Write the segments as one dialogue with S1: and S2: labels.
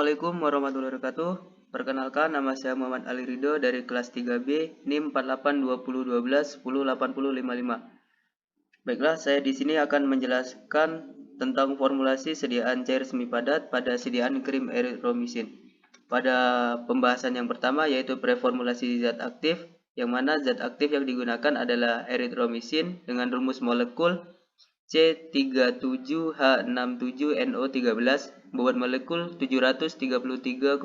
S1: Assalamualaikum warahmatullahi wabarakatuh. Perkenalkan, nama saya Muhammad Ali Ridho dari kelas 3B, NIM 482012108055. Baiklah, saya di sini akan menjelaskan tentang formulasi sediaan cair semi padat pada sediaan krim eritromisin. Pada pembahasan yang pertama yaitu preformulasi zat aktif, yang mana zat aktif yang digunakan adalah eritromisin dengan rumus molekul C37H67NO13, bobot molekul 733,94.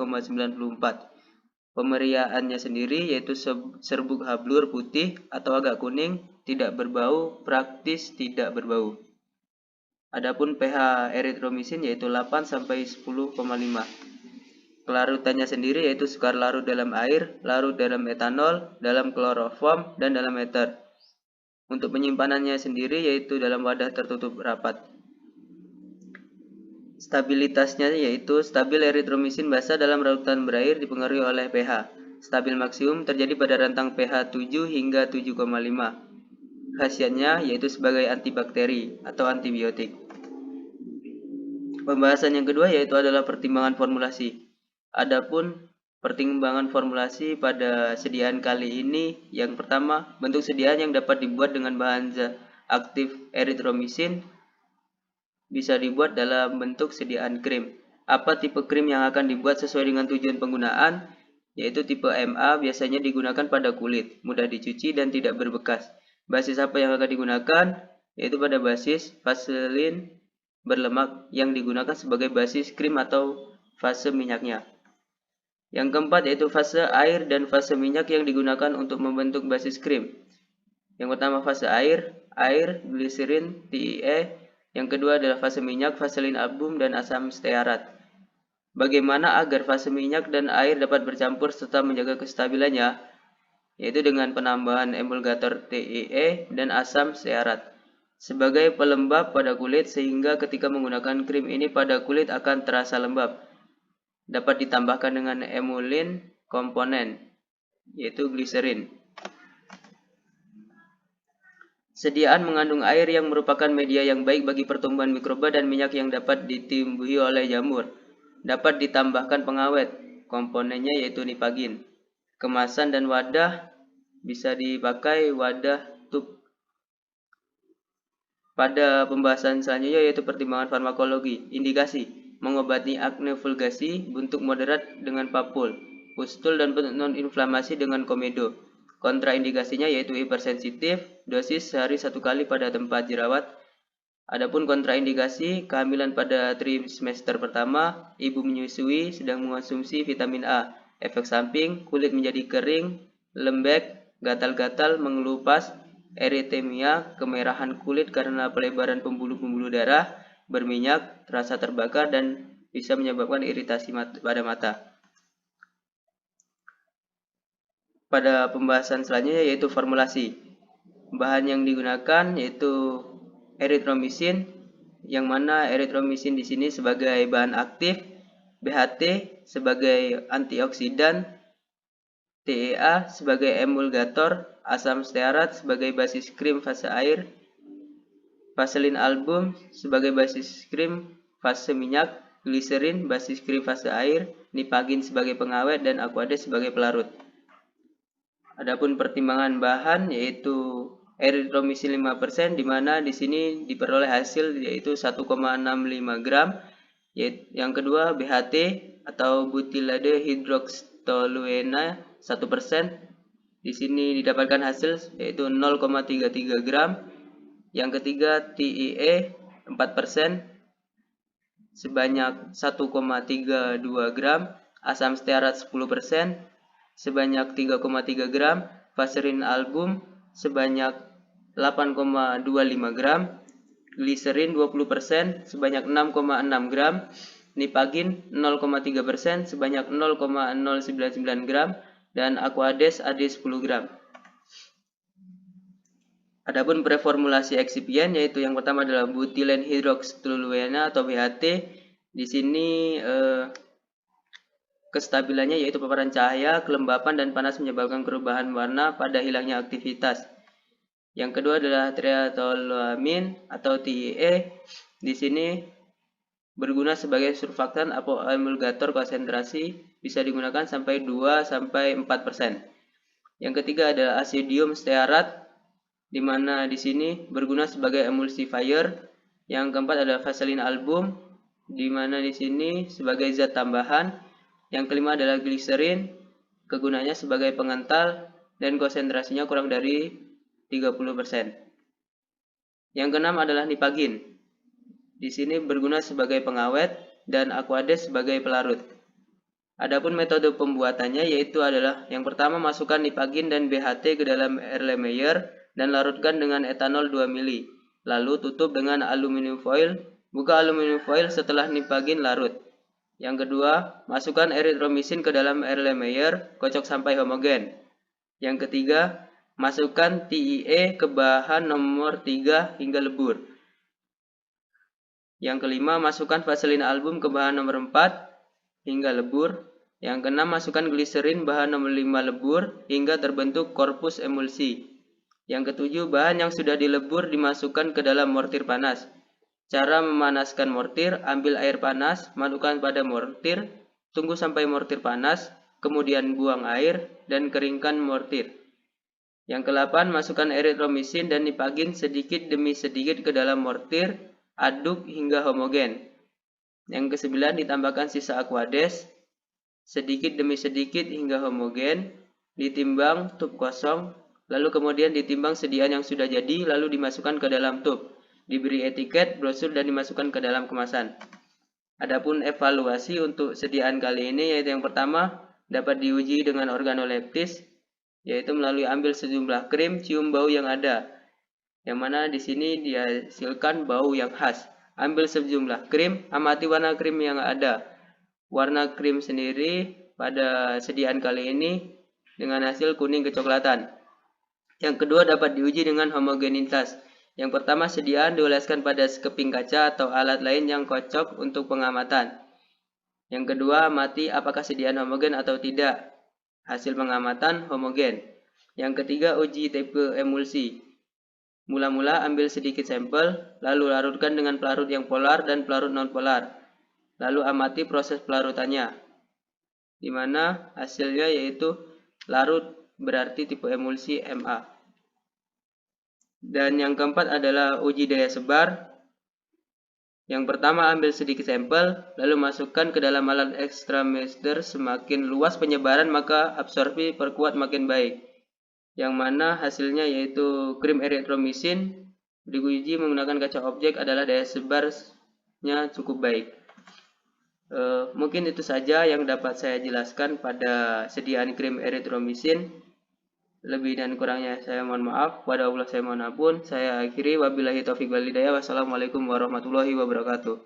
S1: Pemeriaannya sendiri yaitu serbuk hablur putih atau agak kuning, tidak berbau, praktis tidak berbau. Adapun pH eritromisin yaitu 8 sampai 10,5. Kelarutannya sendiri yaitu sukar larut dalam air, larut dalam etanol, dalam kloroform, dan dalam ether. Untuk penyimpanannya sendiri yaitu dalam wadah tertutup rapat. Stabilitasnya yaitu stabil eritromisin basah dalam larutan berair dipengaruhi oleh pH. Stabil maksimum terjadi pada rentang pH 7 hingga 7,5. Khasiatnya yaitu sebagai antibakteri atau antibiotik. Pembahasan yang kedua yaitu adalah pertimbangan formulasi. Adapun pertimbangan formulasi pada sediaan kali ini, yang pertama, bentuk sediaan yang dapat dibuat dengan bahan zat aktif eritromisin bisa dibuat dalam bentuk sediaan krim. Apa tipe krim yang akan dibuat sesuai dengan tujuan penggunaan? Yaitu tipe MA biasanya digunakan pada kulit, mudah dicuci dan tidak berbekas. Basis apa yang akan digunakan? Yaitu pada basis vaselin berlemak yang digunakan sebagai basis krim atau fase minyaknya. Yang keempat yaitu fase air dan fase minyak yang digunakan untuk membentuk basis krim. Yang pertama fase air, gliserin, TIE. Yang kedua adalah fase minyak, vaselin album, dan asam stearat. Bagaimana agar fase minyak dan air dapat bercampur serta menjaga kestabilannya? Yaitu dengan penambahan emulgator TIE dan asam stearat sebagai pelembab pada kulit, sehingga ketika menggunakan krim ini pada kulit akan terasa lembab. Dapat ditambahkan dengan emulin komponen, yaitu gliserin. Sediaan mengandung air yang merupakan media yang baik bagi pertumbuhan mikroba dan minyak yang dapat ditumbuhi oleh jamur. Dapat ditambahkan pengawet, komponennya yaitu nipagin. Kemasan dan wadah bisa dipakai wadah tub. Pada pembahasan selanjutnya yaitu pertimbangan farmakologi. Indikasi, mengobati akne vulgasi, bentuk moderat dengan papul, pustul dan bentuk non-inflamasi dengan komedo. Kontraindikasinya yaitu hipersensitif, dosis sehari 1 kali pada tempat jerawat. Adapun kontraindikasi, kehamilan pada trimester pertama, ibu menyusui, sedang mengonsumsi vitamin A. Efek samping, kulit menjadi kering, lembek, gatal-gatal, mengelupas, eritemia, kemerahan kulit karena pelebaran pembuluh-pembuluh darah, berminyak, terasa terbakar, dan bisa menyebabkan iritasi pada mata. Pada pembahasan selanjutnya yaitu formulasi. Bahan yang digunakan yaitu eritromisin, yang mana eritromisin di sini sebagai bahan aktif, BHT sebagai antioksidan, TEA sebagai emulgator, asam stearat sebagai basis krim fase air, vaselin album sebagai basis krim fase minyak, gliserin basis krim fase air, nipagin sebagai pengawet, dan aquades sebagai pelarut. Adapun pertimbangan bahan yaitu eritromisin 5%, di mana di sini diperoleh hasil yaitu 1,65 gram. Yang kedua BHT atau butilade hidroxytoluena 1%. Di sini didapatkan hasil yaitu 0,33 gram. Yang ketiga TIE 4% sebanyak 1,32 gram, asam stearat 10% sebanyak 3,3 gram, vaselin album sebanyak 8,25 gram, gliserin 20% sebanyak 6,6 gram, nipagin 0,3% sebanyak 0,099 gram, dan aquades AD 10 gram. Adapun preformulasi eksipien yaitu yang pertama adalah butilen hidroxytoluena atau BHT. Di sini kestabilannya yaitu paparan cahaya, kelembapan, dan panas menyebabkan perubahan warna pada hilangnya aktivitas. Yang kedua adalah triethyltoluamin atau TIE. Di sini berguna sebagai surfaktan atau emulgator konsentrasi, bisa digunakan sampai 2-4%. Yang ketiga adalah asidium stearat, di mana di sini berguna sebagai emulsifier. Yang keempat adalah vaselin album, di mana di sini sebagai zat tambahan. Yang kelima adalah gliserin, kegunaannya sebagai pengental dan konsentrasinya kurang dari 30%. Yang keenam adalah nipagin. Di sini berguna sebagai pengawet dan aquades sebagai pelarut. Adapun metode pembuatannya yaitu adalah yang pertama, masukkan nipagin dan BHT ke dalam Erlenmeyer dan larutkan dengan etanol 2 ml. Lalu tutup dengan aluminium foil. Buka aluminium foil setelah nipagin larut. Yang kedua, masukkan eritromisin ke dalam Erlenmeyer, kocok sampai homogen. Yang ketiga, masukkan TiE ke bahan nomor 3 hingga lebur. Yang kelima, masukkan vaselin album ke bahan nomor 4 hingga lebur. Yang keenam, masukkan gliserin bahan nomor 5 lebur hingga terbentuk korpus emulsi. Yang ketujuh, bahan yang sudah dilebur dimasukkan ke dalam mortir panas. Cara memanaskan mortir: ambil air panas, masukkan pada mortir, tunggu sampai mortir panas, kemudian buang air dan keringkan mortir. Yang ke-8, masukkan eritromisin dan nipagin sedikit demi sedikit ke dalam mortir, aduk hingga homogen. Yang ke-9, ditambahkan sisa aquades sedikit demi sedikit hingga homogen, ditimbang tub kosong, lalu kemudian ditimbang sediaan yang sudah jadi, lalu dimasukkan ke dalam tub, diberi etiket, brosur, dan dimasukkan ke dalam kemasan. Adapun evaluasi untuk sediaan kali ini yaitu yang pertama, dapat diuji dengan organoleptis, yaitu melalui ambil sejumlah krim, cium bau yang ada, yang mana di sini dihasilkan bau yang khas. Ambil sejumlah krim, amati warna krim yang ada. Warna krim sendiri pada sediaan kali ini dengan hasil kuning kecoklatan. Yang kedua, dapat diuji dengan homogenitas. Yang pertama, sediaan dioleskan pada sekeping kaca atau alat lain yang cocok untuk pengamatan. Yang kedua, amati apakah sediaan homogen atau tidak. Hasil pengamatan homogen. Yang ketiga, uji tipe emulsi. Mula-mula ambil sedikit sampel, lalu larutkan dengan pelarut yang polar dan pelarut non-polar. Lalu amati proses pelarutannya, di mana hasilnya yaitu larut, berarti tipe emulsi MA. Dan yang keempat adalah uji daya sebar. Yang pertama, ambil sedikit sampel, lalu masukkan ke dalam alat extrameter. Semakin luas penyebaran, maka absorpsi perkuat makin baik. Yang mana hasilnya yaitu krim eritromisin diuji menggunakan kaca objek adalah daya sebarnya cukup baik. Mungkin itu saja yang dapat saya jelaskan pada sediaan krim eritromisin. Lebih dan kurangnya saya mohon maaf. Pada Allah saya mohon ampun. Saya akhiri, wabillahi taufiq wal hidayah. Wassalamualaikum warahmatullahi wabarakatuh.